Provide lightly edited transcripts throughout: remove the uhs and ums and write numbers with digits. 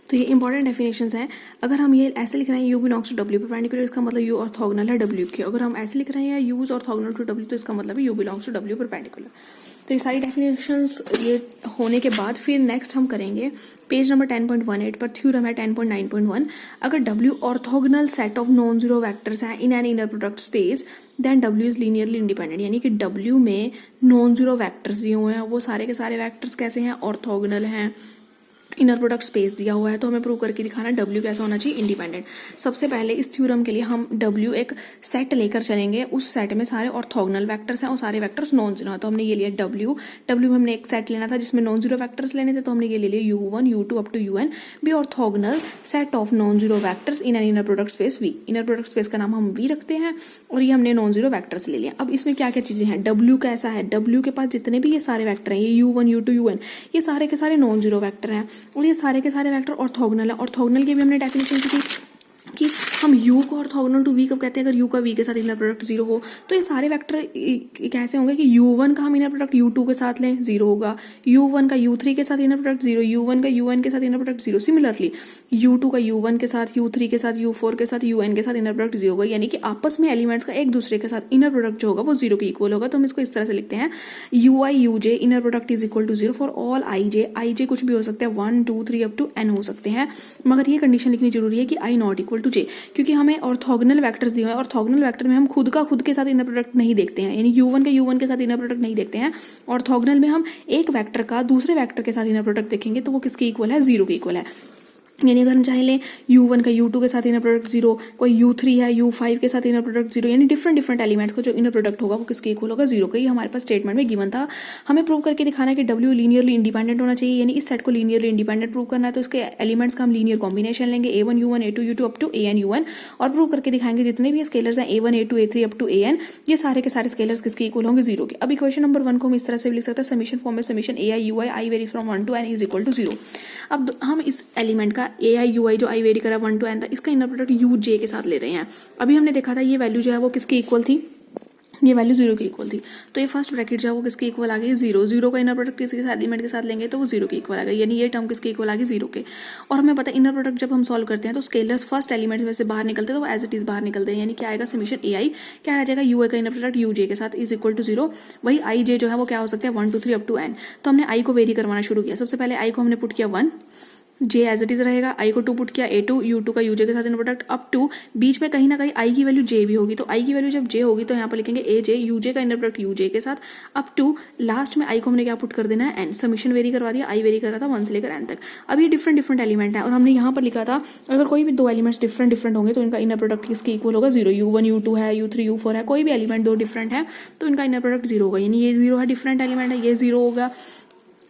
तो ये important definitions हैं। अगर हम ये ऐसे लिख रहे हैं U belongs to W perpendicular, इसका मतलब यू ऑर्थोगोनल है डब्ल्यू के। अगर हम ऐसे लिख रहे हैं U is orthogonal to W, तो इसका मतलब है U belongs to W perpendicular. तो ये सारी डेफिनेशंस ये होने के बाद फिर नेक्स्ट हम करेंगे पेज नंबर 10.18 पर थ्योरम है 10.9.1। अगर W orthogonal set of non zero vectors हैं in an inner product space then W is linearly independent, यानी कि W में नॉन जीरो वेक्टर्स दिए हुए हैं, वो सारे के सारे वेक्टर्स कैसे हैं, ऑर्थोगोनल हैं, इनर प्रोडक्ट स्पेस दिया हुआ है, तो हमें प्रूव करके दिखाना W कैसा होना चाहिए, इंडिपेंडेंट। सबसे पहले इस थ्योरम के लिए हम W एक सेट लेकर चलेंगे, उस सेट में सारे ऑर्थोगोनल वेक्टर्स हैं और सारे वेक्टर्स नॉन जीरो हैं। तो हमने ये लिया W में हमने एक सेट लेना था जिसमें नॉन जीरो वेक्टर्स लेने थे, तो हमने ये ले लिया U1 U2 up to UN be orthogonal set of non zero vectors in an inner product space V। Inner product space का नाम हम V रखते हैं और ये हमने नॉन जीरो वेक्टर्स ले लिया। अब इसमें क्या क्या चीजें हैं, W कैसा है, W के पास जितने भी ये सारे वेक्टर हैं, ये U1 U2 UN, ये सारे के सारे नॉन जीरो वेक्टर हैं और ये सारे के सारे वेक्टर ऑर्थोगोनल है। ऑर्थोगोनल की भी हमने डेफिनेशन की थी कि हम U को ऑर्थोगोनल टू V कब कहते हैं, अगर U का V के साथ इनर प्रोडक्ट जीरो हो। तो ये सारे वेक्टर कैसे होंगे कि U1 का हम इनर प्रोडक्ट U2 के साथ लें, जीरो होगा, U1 का U3 के साथ इनर प्रोडक्ट जीरो, U1 का UN के साथ inner product zero, similarly U2 का U1 के साथ, U3 के साथ, U4 के साथ, UN के साथ इनर प्रोडक्ट जीरो होगा, यानी कि आपस में एलिमेंट्स का एक दूसरे के साथ इनर प्रोडक्ट जो होगा वो जीरो के इक्वल होगा। तो हम इसको इस तरह से लिखते हैं UI UJ inner product is equal to zero for all IJ कुछ भी हो सकता है 1 2 3 अप टू N हो सकते हैं, मगर ये कंडीशन लिखनी जरूरी है कि I not equal to J, क्योंकि हमें ऑर्थोगोनल वेक्टर्स दिए हुए हैं। ऑर्थोगोनल वेक्टर में हम खुद के साथ इनर प्रोडक्ट नहीं देखते हैं, यानी U1 के साथ इनर प्रोडक्ट नहीं देखते हैं। ऑर्थोगोनल में हम एक वेक्टर का दूसरे वेक्टर के साथ इनर प्रोडक्ट देखेंगे तो वो किसके इक्वल है, जीरो के इक्वल है। यानी अगर हम चाहे लें U1 का U2 के साथ इनर प्रोडक्ट जीरो, कोई U3 है U5 के साथ इनर प्रोडक्ट जीरो, यानी डिफरेंट एलिमेंट्स का जो इनर प्रोडक्ट होगा वो किसके इक्वल होगा, जीरो का। ये हमारे पास स्टेटमेंट में गिवन था। हमें प्रूव करके दिखाना है कि W लीनियरली इंडिपेंडेंट होना चाहिए, यानी इस सेट को लीनियरली इंडिपेंडेंट प्रूव करना है। तो इसके एलिमेंट्स का हम लीनियर कॉम्बिनेशन लेंगे A1 U1 A2 U2 up to AN UN और प्रूव करके दिखाएंगे जितने भी स्केलर्स हैं A1 A2 A3 up to AN, ये सारे के सारे स्केलर्स किसके इक्वल होंगे, जीरो के। अब इक्वेशन नंबर 1 को हम इस तरह से लिख सकते हैं, समीशन फॉर्म में summation AI UI I vary from 1 to N is equal to zero. अब हम इस एलिमेंट का AI UI जो I वेरी करा 1 टू N था, इसका इनर प्रोडक्ट UJ के साथ ले रहे हैं। अभी हमने देखा था ये वैल्यू जो है वो किसके इक्वल थी, ये वैल्यू जीरो की इक्वल थी। तो ये फर्स्ट ब्रैकेट जो है वो किसके इक्वल आ गई, जीरो का इनर प्रोडक्ट किसी के साथ एलिमेंट के साथ लेंगे तो वो जीरो के इक्वल आ गई, यानी ये टर्म किसके इक्वल आ गई, जीरो के। और हमें पता है इनर प्रोडक्ट जब हम सॉल्व करते हैं तो स्केलर्स फर्स्ट एलिमेंट में से बाहर निकलते हैं तो वो एज इट इज बाहर निकलते हैं, यानी क्या आएगा, समीशन AI क्या रह जाएगा, UI का इनर प्रोडक्ट UJ के साथ इज इक्वल टू जीरो। वही IJ जो है वो क्या हो सकता है 1 2 3 अप टू N। तो हमने I को वेरी करवाना शुरू किया। सबसे पहले I को हमने पुट किया 1, J एज इट इज रहेगा, I को 2 पुट किया A2 U2 का UJ के साथ इनर प्रोडक्ट अप टू, बीच में कहीं ना कहीं I की वैल्यू J भी होगी, तो I की वैल्यू जब J होगी तो यहाँ पर लिखेंगे AJ UJ का इनर प्रोडक्ट UJ के साथ अप टू लास्ट में I को हमने क्या पुट कर देना है N। समीशन वेरी करवा दिया, I वेरी कर रहा था 1 से लेकर N तक। अब ये डिफरेंट एलिमेंट है और हमने यहाँ पर लिखा था अगर कोई भी दो एलिमेंट्स डिफरेंट होंगे तो इनका इनर प्रोडक्ट किसके इक्वल होगा, जीरो। U1 U2 है, U3 U4 है, कोई भी एलिमेंट दो डिफरेंट है तो इनका इनर प्रोडक्ट जीरो होगा, यानी ये जीरो है, डिफरेंट एलिमेंट है, ये जीरो होगा,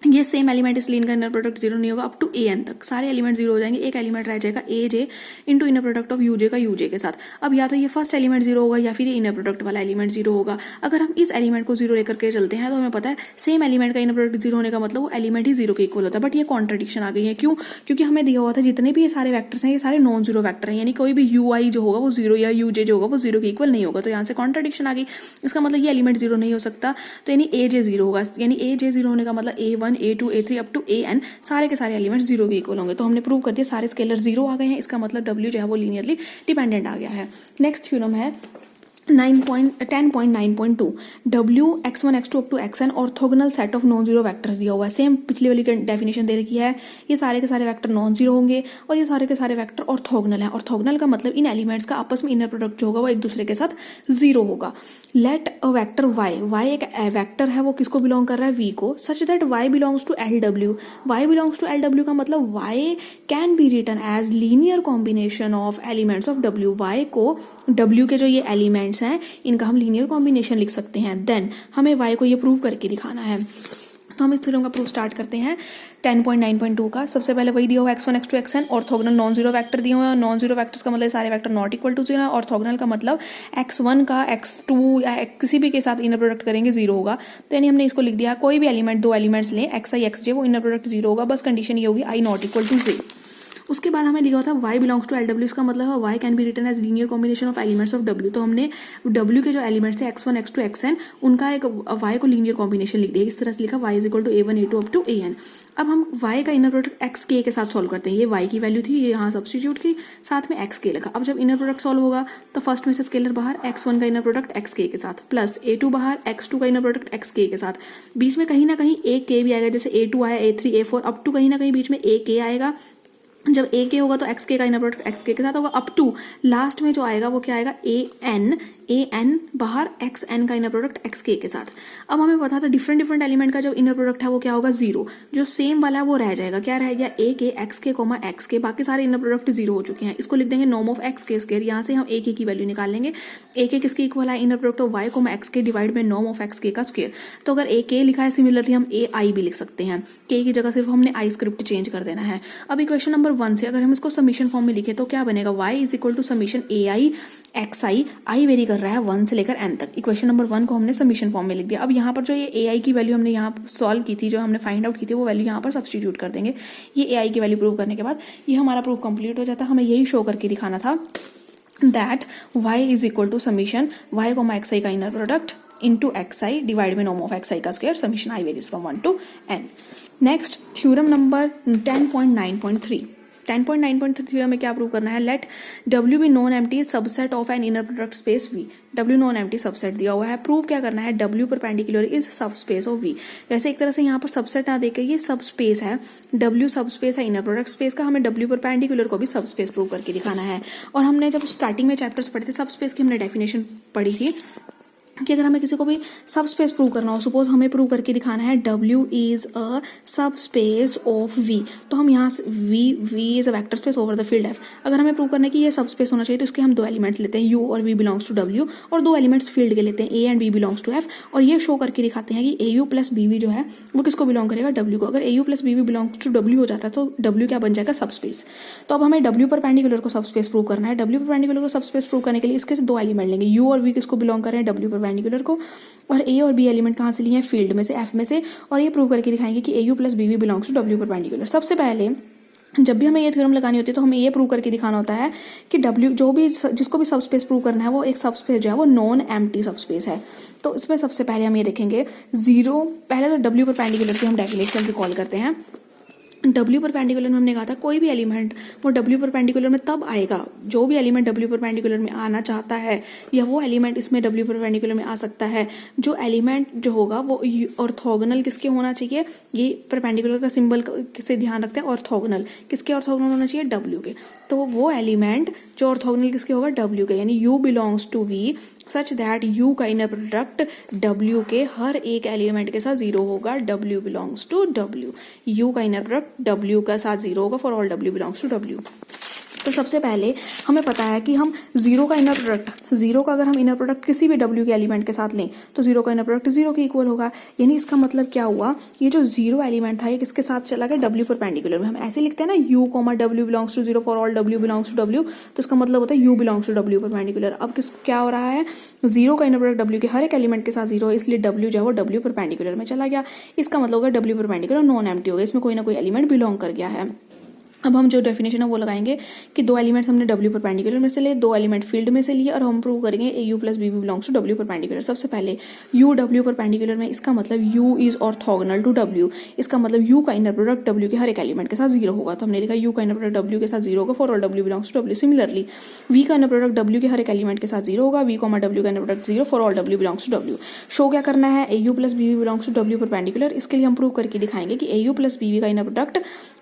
ये सेम एलिमेंट इसलिए इनका इनर प्रोडक्ट जीरो नहीं होगा। अप टू AN तक सारे एलिमेंट जीरो हो जाएंगे, एक एलिमेंट रह जाएगा AJ into inner product of UJ का UJ के साथ। अब या तो ये फर्स्ट एलिमेंट जीरो होगा या फिर ये इनर प्रोडक्ट वाला एलिमेंट जीरो होगा। अगर हम इस एलिमेंट को जीरो लेकर के चलते हैं तो हमें पता है सेम एलिमेंट का इनर प्रोडक्ट जीरो होने का मतलब वो एलिमेंट ही जीरो के इक्वल होता है। बट ये कॉन्ट्रडिक्शन आ गई है, क्यों, क्योंकि हमें दिया हुआ था जितने भी ये सारे वैक्टर्स हैं ये सारे नॉन जीरो वैक्टर हैं, यानी कोई भी UI जो होगा वो जीरो या UJ जो होगा वो जीरो के इक्वल नहीं होगा। तो यहाँ से कॉन्ट्रडिक्शन आ गई, इसका मतलब ये एलिमेंट जीरो नहीं हो सकता, तो यानी AJ जीरो होगा, यानी AJ जीरो होने का मतलब A1 A2 A3 up to AN सारे के सारे एलिमेंट्स जीरो के इक्वल होंगे। तो हमने प्रूव कर दिया सारे स्केलर जीरो आ गए हैं, इसका मतलब W जो है वो लीनियरली डिपेंडेंट आ गया है। नेक्स्ट थ्योरम है 10.9.2 W x1 x2 up to xn orthogonal set of non zero vectors दिया हुआ है। सेम पिछली वाली डेफिनेशन दे रखी है, ये सारे के सारे वेक्टर नॉन जीरो होंगे और ये सारे के सारे वेक्टर ऑर्थोगोनल है। ऑर्थोगोनल का मतलब इन एलिमेंट्स का आपस में इनर प्रोडक्ट जो होगा वो एक दूसरे के साथ जीरो होगा। लेट अ वेक्टर y एक वेक्टर है, वो किसको बिलोंग कर रहा है, V को, such that y belongs to LW। y belongs to LW का मतलब y can be written as linear combination of elements of W। y को W के जो ये एलिमेंट्स हैं इनका हम लीनियर कॉम्बिनेशन लिख सकते हैं। देन हमें y को ये प्रूव करके दिखाना है। तो हम इस थ्योरम का प्रूफ स्टार्ट करते हैं 10.9.2 का। सबसे पहले वही दिया हुआ x1 x2 xn orthogonal non zero vector दिए हुए हैं। नॉन जीरो वेक्टर्स का मतलब सारे vector not equal to zero है। ऑर्थोगोनल का मतलब x1 का x2 या किसी भी के साथ इनर प्रोडक्ट करेंगे जीरो होगा। तो यानी हमने इसको लिख दिया कोई भी एलिमेंट दो एलिमेंट्स लें xi xj वो इनर प्रोडक्ट जीरो होगा, बस कंडीशन ये होगी i not equal to j। उसके बाद हमें लिखा था y बिलोंग्स टू LW, इसका मतलब है y can be written as linear combination of elements of W। तो हमने W के जो एलिमेंट्स थे x1 x2 xn उनका एक y को लीनियर कॉम्बिनेशन लिख दिया, इस तरह से लिखा y is equal to a1 a2 up to an। अब हम y का इनर प्रोडक्ट xk के साथ सॉल्व करते हैं, ये y की वैल्यू थी, ये यहाँ सब्स्टिट्यूट की, साथ में xk लिखा। अब जब इनर प्रोडक्ट सॉल्व होगा तो फर्स्ट में से स्केलर बाहर, x1 का इनर प्रोडक्ट xk के साथ प्लस a2 बाहर, x2 का इनर प्रोडक्ट xk के साथ, बीच में कहीं ना कहीं एक k भी आएगा, जैसे a2 आया a3 a4 अप टू कहीं ना कहीं बीच में एक k आएगा। जब ए के होगा तो एक्स के का इनर प्रोडक्ट एक्स के साथ होगा अप टू लास्ट में जो आएगा वो क्या आएगा ए एन बाहर एक्स एन का इनर प्रोडक्ट एक्स के साथ। अब हमें पता था डिफरेंट एलिमेंट का जो इनर प्रोडक्ट है वो क्या होगा 0, जो सेम वाला है वो रह जाएगा, क्या रह गया ए के एक्स के कोमा एक्स के, बाकी सारे इनर प्रोडक्ट 0 हो चुके हैं। इसको लिख देंगे नॉर्म ऑफ एक्स के स्क्वायर, यहाँ से हम ए के की वैल्यू निकाल लेंगे, ए के किसके इक्वल है inner product of Y comma X के डिवाइड में नॉर्म ऑफ एक्स के का स्क्वायर। तो अगर ए के लिखा है सिमिलरली हम ए आई भी लिख सकते हैं, के की जगह सिर्फ हमने आई स्क्रिप्ट चेंज कर देना है। अब इक्वेशन नंबर 1 से अगर हम इसको समीशन फॉर्म में लिखे तो क्या बनेगा, y is equal to summation A I X I vary कर रहा है 1 से लेकर n तक। इक्वेशन नंबर 1 को हमने समीशन फॉर्म में लिख दिया। अब यहाँ पर जो ये ए आई की वैल्यू हमने यहाँ सॉल्व की थी, जो हमने फाइंड आउट की थी, वो वैल्यू यहाँ पर सब्स्टिट्यूट कर देंगे। ये ए आई की वैल्यू प्रूव करने के बाद ये हमारा प्रूफ कंप्लीट हो जाता है। हमें यही शो करके दिखाना था that y is equal to summation y comma x i का inner product into xi divide में नॉर्म ऑफ xi का square summation i varies from 1 to n। Next theorem number 10.9.3। 10.9.3 theorem में क्या प्रूव करना है, let W be non empty subset of an inner product space V। W non empty subset दिया हुआ है, prove क्या करना है, W परपेंडिकुलर इज सब स्पेस ऑफ V। वैसे एक तरह से यहाँ पर सबसेट ना देकर ये सब स्पेस है, W सब स्पेस है इनर प्रोडक्ट स्पेस का, हमें W परपेंडिकुलर को भी सब स्पेस प्रूव करके दिखाना है। और हमने जब स्टार्टिंग में चैप्टर्स पढ़े थे सब स्पेस की हमने डेफिनेशन पढ़ी थी कि अगर हमें किसी को भी सब स्पेस प्रूव करना हो, सपोज हमें प्रूव करके दिखाना है W इज अ सब स्पेस ऑफ V, तो हम यहाँ V is a vector space over the field F। अगर हमें प्रूव करना है कि ये सब स्पेस होना चाहिए तो इसके हम दो एलिमेंट्स लेते हैं, U और V बिलोंग्स टू W, और दो एलिमेंट्स फील्ड के लेते हैं A and B belongs to F, और ये शो करके दिखाते हैं कि AU प्लस BV जो है वो किसको बिलोंग करेगा, W को। अगर AU plus BV belongs to W हो जाता है तो W क्या बन जाएगा, सब स्पेस। तो अब हमें W परपेंडिकुलर को सब स्पेस प्रूव करना है। W परपेंडिकुलर को सब स्पेस प्रूव करने के लिए इसके दो एलिमेंट लेंगे, U और V किसको बिलोंग कर रहे हैं, W परपेंडिकुलर को, और ए और बी एलिमेंट कहाँ से लिए हैं, फील्ड में से, एफ में से, और ये प्रूव करके दिखाएंगे कि AU plus BV belongs to W perpendicular. सबसे पहले जब भी हमें ये थ्योरम लगानी होती है तो हमें ये प्रूव करके दिखाना होता है कि W जो भी जिसको भी सब स्पेस प्रूव करना है वो एक सब स्पेस जो है वो नॉन एम्प्टी सब स्पेस है। तो इसमें सबसे पहले हम ये देखेंगे 0, पहले तो W परपेंडिकुलर की हम डेफिनेशन रिकॉल करते हैं। W परपेंडिकुलर में हमने कहा था कोई भी एलिमेंट वो W परपेंडिकुलर में तब आएगा, जो भी एलिमेंट W परपेंडिकुलर में आना चाहता है या वो एलिमेंट इसमें W परपेंडिकुलर में आ सकता है, जो एलिमेंट जो होगा वो ऑर्थोगोनल किसके होना चाहिए, ये परपेंडिकुलर का सिंबल से ध्यान रखते हैं, ऑर्थोगोनल किसके ऑर्थोगोनल होना चाहिए, W के। तो वो एलिमेंट जो ऑर्थोगोनल किसके होगा, W के, यानी U belongs to V such that U का इनर प्रोडक्ट W के हर एक एलिमेंट के साथ 0 होगा, W belongs to W। U का इनर प्रोडक्ट W का साथ 0 होगा for all W belongs to W। तो सबसे पहले हमें पता है कि हम 0 का इनर प्रोडक्ट, 0 का अगर हम इनर प्रोडक्ट किसी भी W के एलिमेंट के साथ लें तो 0 का इनर प्रोडक्ट 0 के इक्वल होगा। यानी इसका मतलब क्या हुआ, ये जो 0 एलिमेंट था ये किसके साथ चला गया, W परपेंडिकुलर में। हम ऐसे लिखते हैं ना U comma W belongs to 0 for all W belongs to W, तो इसका मतलब होता है U belongs to W perpendicular. अब क्या हो रहा है, 0 का इनर प्रोडक्ट W के हर एक एलिमेंट के साथ 0 है, इसलिए W जो है वो W परपेंडिकुलर में चला गया। इसका मतलब होगा W परपेंडिकुलर नॉन एम्प्टी हो गया, इसमें कोई ना कोई एलिमेंट बिलोंग कर गया है। अब हम जो डेफिनेशन है वो लगाएंगे कि दो एलिमेंट्स हमने W परपेंडिकुलर में से लिए, दो एलिमेंट फील्ड में से लिए, और हम प्रूव करेंगे AU plus BV belongs to W perpendicular. सबसे पहले U W परपेंडिकुलर में, इसका मतलब U is orthogonal to W, इसका मतलब U का इनर प्रोडक्ट W के हर एक एलिमेंट के साथ 0 होगा। तो हमने लिखा U का इनर प्रोडक्ट W के साथ 0 होगा for all W belongs to W। Similarly V का इनर प्रोडक्ट W के हर एक एलिमेंट के साथ 0 होगा, V कॉमा W का inner product 0 for all W belongs to W। Show क्या करना है, AU plus BV belongs to W perpendicular. इसके लिए हम प्रूव करके दिखाएंगे कि AU प्लस BV का इनर प्रोडक्ट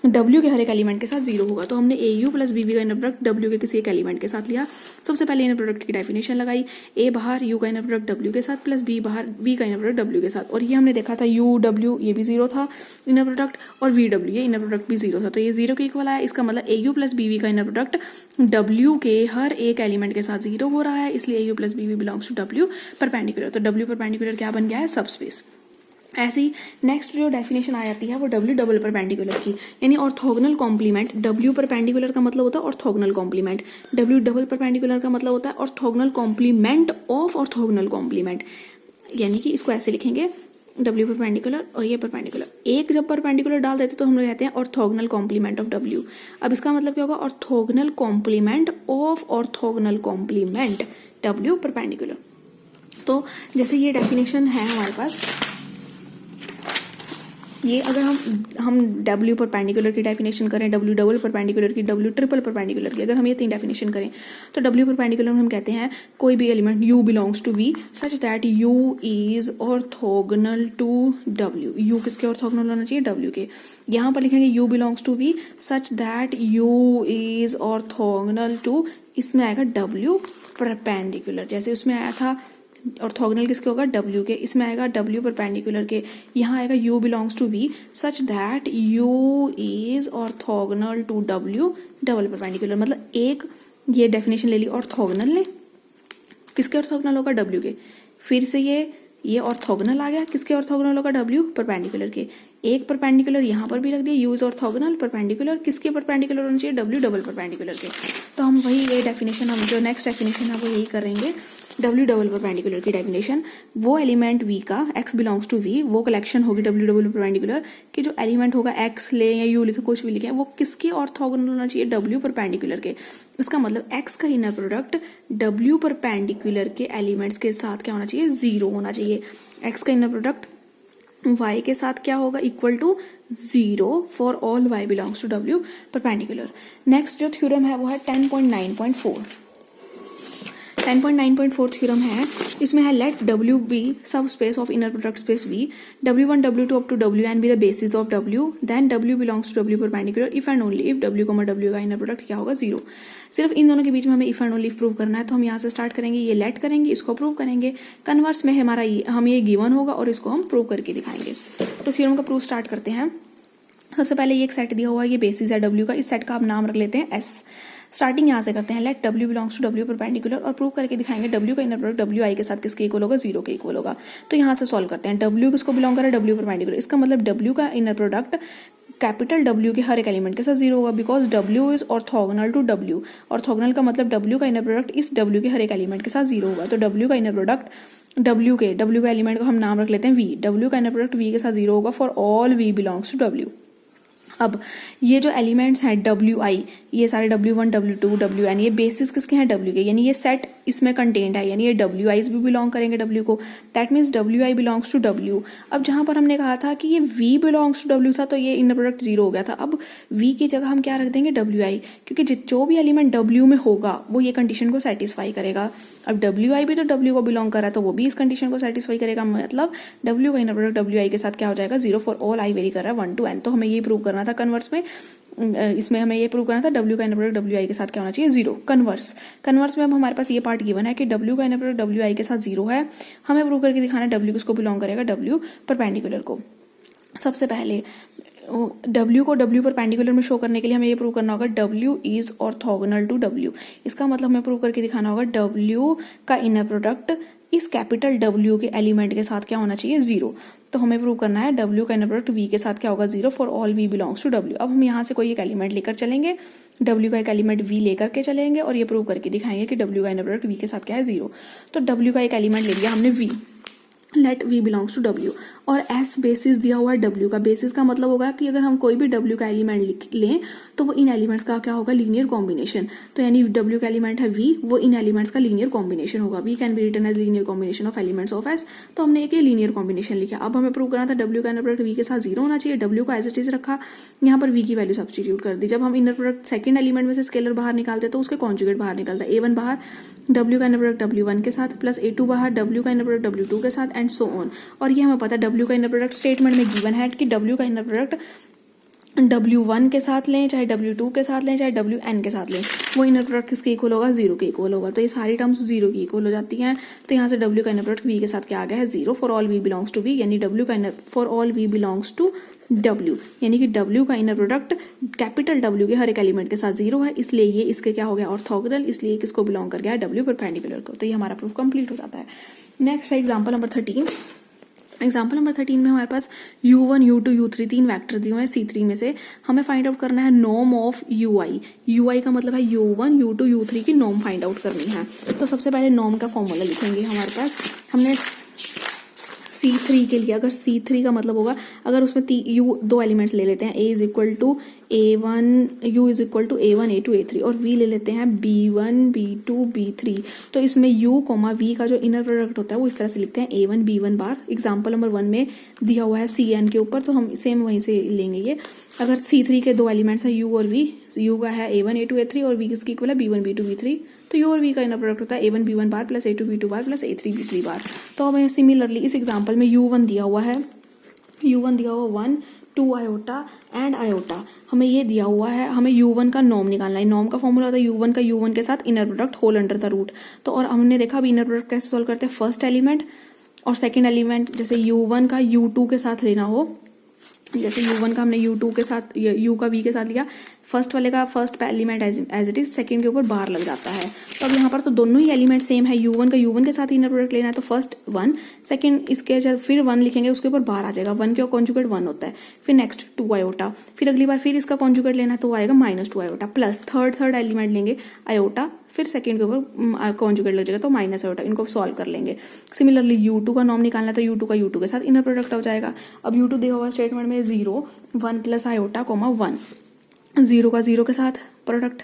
W के हर एक एलिमेंट के साथ 0 होगा। तो हमने AU प्लस BV का इनर प्रोडक्ट W के किसी एक एलिमेंट के साथ लिया। सबसे पहले इनर प्रोडक्ट की डेफिनेशन लगाई, A बाहर U का इनर प्रोडक्ट W के साथ प्लस B बाहर V का इनर प्रोडक्ट W के साथ, और ये हमने देखा था U W ये भी 0 था इनर प्रोडक्ट, और V W ये इनर प्रोडक्ट भी 0 था, तो ये 0 के इक्वल आया। इसका मतलब AU प्लस BV का इनर प्रोडक्ट W के हर एक एलिमेंट के साथ 0 हो रहा है, इसलिए AU plus BV belongs to W perpendicular. तो W परपेंडिकुलर क्या बन गया है, सब स्पेस। ऐसे ही नेक्स्ट जो डेफिनेशन आ जाती है वो W डबल परपेंडिकुलर की, यानी ऑर्थोगोनल कॉम्प्लीमेंट। W परपेंडिकुलर का मतलब होता है orthogonal complement, W double perpendicular का मतलब होता है orthogonal complement of orthogonal complement. यानी कि इसको ऐसे लिखेंगे W परपेंडिकुलर और ये परपेंडिकुलर, एक जब परपेंडिकुलर डाल देते तो हम लोग कहते हैं ऑर्थोगोनल कॉम्प्लीमेंट ऑफ W। अब इसका मतलब क्या होगा, orthogonal complement of orthogonal complement W perpendicular. तो जैसे ये डेफिनेशन है हमारे पास, ये अगर हम W परपेंडिकुलर की डेफिनेशन करें, W डबल परपेंडिकुलर की, W ट्रिपल परपेंडिकुलर की, अगर हम ये तीन डेफिनेशन करें तो W परपेंडिकुलर में हम कहते हैं कोई भी element U belongs to V such that U is orthogonal to W। U किसके ऑर्थोगोनल होना चाहिए, W के। यहाँ पर लिखेंगे U belongs to V such that U is orthogonal to, इसमें आएगा W परपेंडिकुलर, जैसे उसमें आया था ऑर्थोगोनल किसके होगा, W के, इसमें आएगा W परपेंडिकुलर के। यहाँ आएगा U belongs to V such that U is orthogonal to W double perpendicular. मतलब एक ये डेफिनेशन ले ली ऑर्थोगोनल ने, किसके ऑर्थोगोनल होगा, W के। फिर से ये ऑर्थोगोनल आ गया, किसके ऑर्थोगोनल होगा, W परपेंडिकुलर के। एक परपेंडिकुलर यहाँ पर भी रख दिया, U इज ऑर्थोगोनल परपेंडिकुलर, किसके परपेंडिकुलर होना चाहिए, W डबल परपेंडिकुलर के। तो हम वही ये डेफिनेशन, हम जो नेक्स्ट डेफिनेशन है वो यही करेंगे, W डबल परपेंडिकुलर की डेफिनेशन। वो एलिमेंट V का X बिलोंग्स टू V, वो कलेक्शन होगी W डबल परपेंडिकुलर कि जो एलिमेंट होगा X ले या U लिखे, कुछ भी लिखे, वो किसके ऑर्थोगोनल होना चाहिए, W परपेंडिकुलर के। इसका मतलब X का इनर प्रोडक्ट W परपेंडिकुलर के एलिमेंट्स के साथ क्या होना चाहिए, 0 होना चाहिए। X का इनर प्रोडक्ट Y के साथ क्या होगा, equal to 0 for all Y belongs to W perpendicular. Next जो थ्योरम है वो है 10.9.4। 10.9.4 थ्योरम है, इसमें है let W be subspace of inner product space V, W1 W2 up to WN be the basis of W, then W belongs to W perpendicular if and only if W, W का inner product क्या होगा, 0। सिर्फ इन दोनों के बीच में हमें if and only prove करना है, तो हम यहाँ से स्टार्ट करेंगे, ये लेट करेंगे, इसको प्रूव करेंगे, कन्वर्स में हमारा हम ये गिवन होगा और इसको हम प्रूव करके दिखाएंगे। तो थ्योरम का प्रूव स्टार्ट करते हैं। सबसे पहले ये एक सेट दिया हुआ है, ये बेसिस है W का, इस सेट का आप नाम रख लेते हैं S। स्टार्टिंग यहाँ से करते हैं, let W belongs to W perpendicular, और प्रूव करके दिखाएंगे W का इनर प्रोडक्ट WI के साथ किसके इक्वल होगा, 0 के इक्वल होगा। तो यहाँ से सॉल्व करते हैं, W किसको बिलोंग करे, W परपेंडिकुलर, इसका मतलब W का इनर प्रोडक्ट कैपिटल W के हर एक एलिमेंट के साथ 0 होगा, because W is orthogonal to W। Orthogonal का मतलब W का इनर प्रोडक्ट इस W के हर एक एलिमेंट के साथ 0 होगा। तो W का इनर प्रोडक्ट W का एलिमेंट को हम नाम रख लेते हैं V, W का इनर प्रोडक्ट V के साथ 0 होगा for all V belongs to W। अब ये जो एलिमेंट्स हैं WI, ये सारे W1 W2 WN, ये बेसिस किसके हैं, W के, यानी ये सेट इसमें कंटेंट है, यानी ये WIs भी बिलोंग करेंगे W को, that means WI belongs to W। अब जहां पर हमने कहा था कि ये V बिलोंग्स टू W था, तो ये इनर प्रोडक्ट 0 हो गया था। अब V की जगह हम क्या रख देंगे, WI, क्योंकि जो भी एलिमेंट W में होगा वो ये कंडीशन को सेटिस्फाई करेगा। अब WI भी तो W को बिलोंग कर रहा है, तो वो भी इस कंडीशन को सेटिस्फाई करेगा, मतलब W का इनर प्रोडक्ट WI के साथ क्या हो जाएगा, 0 फॉर ऑल I वेरी कर रहा है 1 to N। तो हमें ये प्रूव करना था कन्वर्स में, इसमें हमें ये प्रूव करना था W का इनर प्रोडक्ट WI के साथ क्या होना चाहिए, 0। कन्वर्स में अब हमारे पास ये पार्ट गिवन है कि W का इनर प्रोडक्ट WI के साथ 0 है, हमें प्रूव करके दिखाना है W किसको बिलोंग करेगा, W परपेंडिकुलर को। सबसे पहले W को W परपेंडिकुलर में शो करने के लिए हमें ये प्रूव करना होगा W is orthogonal to W। इसका मतलब हमें प्रूव करके दिखाना होगा W का इनर प्रोडक्ट इस कैपिटल W के एलिमेंट के साथ क्या होना चाहिए, 0। तो हमें प्रूव करना है W का इनर प्रोडक्ट V के साथ क्या होगा, 0 for all V belongs to W। अब हम यहाँ से कोई एक एलिमेंट लेकर चलेंगे, W का एक एलिमेंट V लेकर के चलेंगे और ये प्रूव करके दिखाएंगे कि W का इनर प्रोडक्ट V के साथ क्या है, 0। तो W का एक एलिमेंट ले लिया हमने V, let V belongs to W, और S बेसिस दिया हुआ है W का। बेसिस का मतलब होगा कि अगर हम कोई भी W का एलिमेंट लें तो वो इन एलिमेंट्स का क्या होगा, लीनियर कॉम्बिनेशन। तो यानी W का एलिमेंट है V, वो इन एलिमेंट्स का लीनियर कॉम्बिनेशन होगा। V can be written as linear combination of elements of S। तो हमने एक लीनियर कॉम्बिनेशन लिखा। अब हमें प्रूव करना था W का इनर प्रोडक्ट V के साथ 0 होना चाहिए, W को एज इट इज रखा, यहाँ पर V की वैल्यू सब्स्टिट्यूट कर दी। जब हम इनर प्रोडक्ट सेकंड एलिमेंट में से स्केलर बाहर निकालते तो उसके कॉन्जुगेट बाहर निकलता है, A1 बाहर W का इनर प्रोडक्ट W1 के साथ, प्लस A2 बाहर W का इनर प्रोडक्ट W2 के साथ, एंड सो ऑन। और ये हमें पता है W का इनर प्रोडक्ट स्टेटमेंट में गिवन है कि W का इनर प्रोडक्ट W1 के साथ लें, चाहे W2 के साथ लें, चाहे WN के साथ लें, वो इनर प्रोडक्ट किसके इक्वल होगा, 0 के इक्वल होगा। तो ये सारी टर्म्स 0 की इक्वल हो जाती हैं। तो यहाँ से W का इनर प्रोडक्ट V के साथ क्या आ गया है, 0 for all V belongs to V, यानी W का inner for all V belongs to W, यानी कि W का इनर प्रोडक्ट कैपिटल W के हर एक एलिमेंट के साथ 0 है, इसलिए ये इसके क्या हो गया, ऑर्थोगोनल, इसलिए किसको बिलोंग कर गया है, W परपेंडिकुलर को। तो ये हमारा प्रूफ कंप्लीट हो जाता है। नेक्स्ट है एग्जाम्पल नंबर 13। एग्जाम्पल नंबर 13 में हमारे पास U1 U2 U3 तीन वैक्टर दिए हुए हैं C3 में से। हमें फाइंड आउट करना है नॉर्म ऑफ UI का मतलब है U1 U2 U3 की नॉर्म फाइंड आउट करनी है। तो सबसे पहले नॉर्म का फॉर्मूला लिखेंगे। हमारे पास हमने C3 के लिए, अगर C3 का मतलब होगा, अगर उसमें U दो एलिमेंट्स ले लेते हैं, A is equal to A1, U is equal to A1 A2 A3 और V ले लेते हैं B1 B2 B3, तो इसमें U कोमा V का जो इनर प्रोडक्ट होता है वो इस तरह से लिखते हैं A1 B1 बार। एग्जाम्पल नंबर 1 में दिया हुआ है CN के ऊपर, तो हम सेम वहीं से लेंगे ये। अगर C3 के दो एलिमेंट्स हैं U और V, U का है A1 A2 A3 और V किसकी इक्वल है B1 B2 B3, तो U और V का इनर प्रोडक्ट होता है A1 B1 बार प्लस A2 B2 बार प्लस A3 B3 बार। तो हमें सिमिलरली इस एग्जाम्पल में U1 दिया हुआ है, U1 दिया हुआ 1 2 आयोटा एंड आयोटा, हमें ये दिया हुआ है, हमें U1 का नॉर्म निकालना है। नॉर्म का फॉर्मूला होता है U1 का U1 के साथ inner product whole under the root. तो और हमने देखा अभी इनर प्रोडक्ट कैसे सॉल्व करते हैं, फर्स्ट एलिमेंट और सेकंड एलिमेंट, जैसे U1 का U2 के साथ लेना हो, जैसे U1 का हमने U2 के साथ, U का V के साथ लिया, फर्स्ट वाले का first element as it is, second के ऊपर बार लग जाता है। तो अब यहाँ पर तो दोनों ही एलिमेंट सेम है, U1 का U1 के साथ इनर प्रोडक्ट लेना है, तो फर्स्ट 1, सेकंड इसके जब फिर 1 लिखेंगे उसके ऊपर बार आ जाएगा, 1 के कॉन्जुगेट 1 होता है, फिर नेक्स्ट 2 आयोटा, फिर अगली बार फिर इसका कॉन्जुगेट लेना है तो आएगा -2 आयोटा, प्लस थर्ड एलिमेंट लेंगे आयोटा, फिर सेकंड के ऊपर कॉन्जुगेट लग जाएगा तो माइनस आयोटा, इनको सॉल्व कर लेंगे। सिमिलरली U2 का नॉर्म निकालना है तो U2 का U2 के साथ इनर प्रोडक्ट हो जाएगा। अब U2 दिया हुआ स्टेटमेंट में 0 1 प्लस आयोटा कोमा 1, 0 का 0 के साथ प्रोडक्ट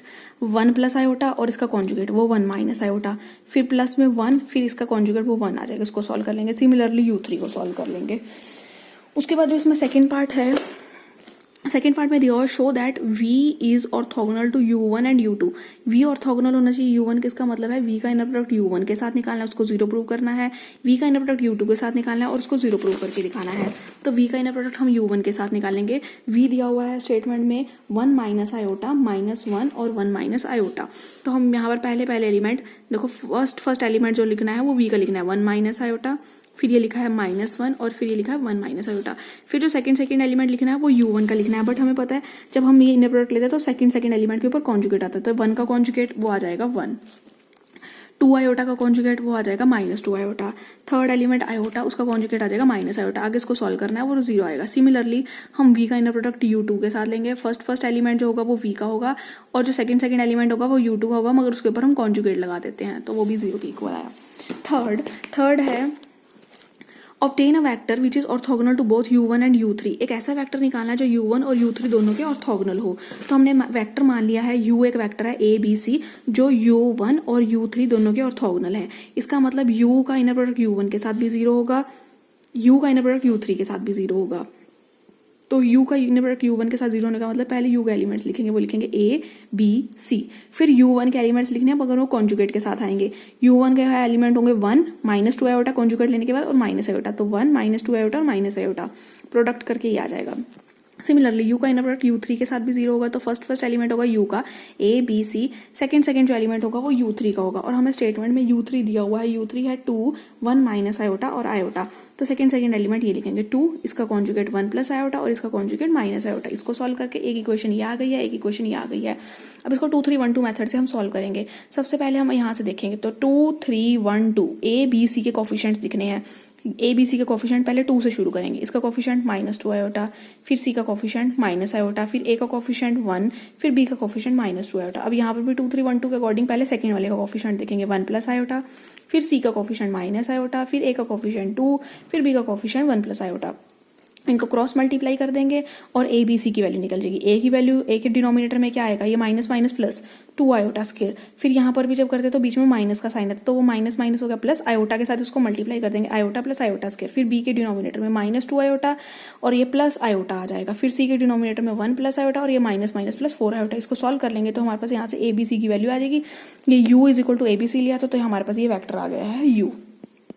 1 प्लस आयोटा और इसका कॉन्जुगेट वो 1 माइनस आयोटा, फिर प्लस में 1, फिर इसका कॉन्जुगेट वो 1 आ जाएगा, इसको सॉल्व कर लेंगे। सिमिलरली U3 को सॉल्व कर लेंगे। उसके बाद जो इसमें सेकेंड पार्ट है, सेकेंड पार्ट में दिया हुआ show that V is orthogonal to U1 and U2। V orthogonal होना चाहिए U1 किसका मतलब है V का इनर प्रोडक्ट U1 के साथ निकालना है, उसको 0 प्रूव करना है, V का इनर प्रोडक्ट U2 के साथ निकालना है और उसको 0 प्रूव करके दिखाना है। तो V का इनर प्रोडक्ट हम U1 के साथ निकालेंगे। V दिया हुआ है स्टेटमेंट में 1 माइनस आयोटा -1 और 1 माइनस आयोटा। तो हम यहाँ पर पहले एलिमेंट देखो, फर्स्ट एलिमेंट जो लिखना है वो V का लिखना है 1 माइनस आयोटा, फिर ये लिखा है -1 और फिर ये लिखा है 1 माइनस आयोटा, फिर जो सेकंड एलिमेंट लिखना है वो U1 का लिखना है। बट हमें पता है जब हम ये इनर प्रोडक्ट लेते हैं तो सेकंड एलिमेंट के ऊपर कॉन्जुगेट आता है, तो 1 का कॉन्जुगेट वो आ जाएगा 1, 2 आयोटा का कॉन्जुगेट वो आ जाएगा -2 आयोटा, थर्ड एलिमेंट आयोटा उसका कॉन्जुगेट आ जाएगा माइनस आयोटा, आगे इसको सॉल्व करना है वो 0 आएगा। सिमिलरली हम V का इनर प्रोडक्ट U2 के साथ लेंगे, फर्स्ट एलिमेंट जो होगा वो V का होगा और जो सेकंड एलिमेंट होगा वो U2 का होगा, मगर उसके ऊपर हम कॉन्जुगेट लगा देते हैं तो वो भी 0 के इक्वल आया। थर्ड है obtain a vector which is orthogonal to both U1 and U3। एक ऐसा वेक्टर निकालना है जो U1 और U3 दोनों के ऑर्थोगोनल हो। तो हमने वेक्टर मान लिया है U एक वेक्टर है ABC जो U1 और U3 दोनों के ऑर्थोगोनल है। इसका मतलब U का इनर प्रोडक्ट U1 के साथ भी 0 होगा, U का इनर प्रोडक्ट U3 के साथ भी 0 होगा। तो U का इनर प्रोडक्ट U1 के साथ 0 होने का मतलब पहले U के एलिमेंट्स लिखेंगे, वो लिखेंगे A B C, फिर U1 के एलिमेंट्स लिखने हैं मगर वो कॉन्जुगेट के साथ आएंगे। U1 के एलिमेंट होंगे 1 -2 आयोटा कॉन्जुगेट लेने के बाद और माइनस आयोटा, तो 1 -2 आयोटा और माइनस आयोटा प्रोडक्ट करके ये आ जाएगा। सिमिलरली U का इनर प्रोडक्ट U3 के साथ भी 0 होगा, तो फर्स्ट एलिमेंट होगा U का A B C, सेकंड जो एलिमेंट होगा वो U3 का होगा और हमें स्टेटमेंट में U3 दिया हुआ है, U3 है 2 1 माइनस आयोटा और आयोटा, तो सेकंड एलिमेंट ये लिखेंगे 2, इसका कॉन्जुगेट 1 प्लस आयोटा और इसका कॉन्जुगेट माइनस आयोटा। इसको सॉल्व करके एक इक्वेशन ये आ गई है, एक इक्वेशन ये आ गई है। अब इसको 2 3 1 2 मेथड से हम सॉल्व करेंगे। सबसे पहले हम यहाँ से देखेंगे तो 2 3 1 2 A B C के कोफिशिएंट्स दिखने हैं। ए बी सी का कोफिशिएंट पहले 2 से शुरू करेंगे, इसका कोफिशिएंट -2 आयोटा, फिर सी का कोफिशिएंट माइनस आयोटा, फिर ए का कोफिशिएंट 1, फिर बी का कोफिशिएंट -2 आयोटा। अब यहाँ पर भी 2 3 1 2 के अकॉर्डिंग पहले सेकंड वाले का कोफिशिएंट देखेंगे 1 प्लस आयोटा, फिर सी का कोफिशिएंट माइनस आयोटा, फिर ए का कोफिशिएंट 2, फिर बी का कोफिशिएंट 1 प्लस आयोटा। इनको क्रॉस मल्टीप्लाई कर देंगे और ए बी सी की वैल्यू निकल जाएगी। ए की वैल्यू ए के डिनोमिनेटर में क्या आएगा, ये माइनस प्लस 2 आयोटा स्क्वायर, फिर यहाँ पर भी जब करते हैं तो बीच में माइनस का साइन आता है तो वो माइनस हो गया प्लस आयोटा के साथ इसको मल्टीप्लाई कर देंगे, आयोटा प्लस आयोटा स्क्वायर, फिर बी के डिनोमिनेटर में -2 आयोटा और ये प्लस आयोटा आ जाएगा, फिर सी के डिनोमिनेटर में 1 प्लस आयोटा और ये माइनस प्लस 4 आयोटा। इसको सॉल्व कर लेंगे तो हमारे पास यहाँ से ए बी सी की वैल्यू आ जाएगी। ये U is equal to ABC लिया तो हमारे पास ये वैक्टर आ गया है U।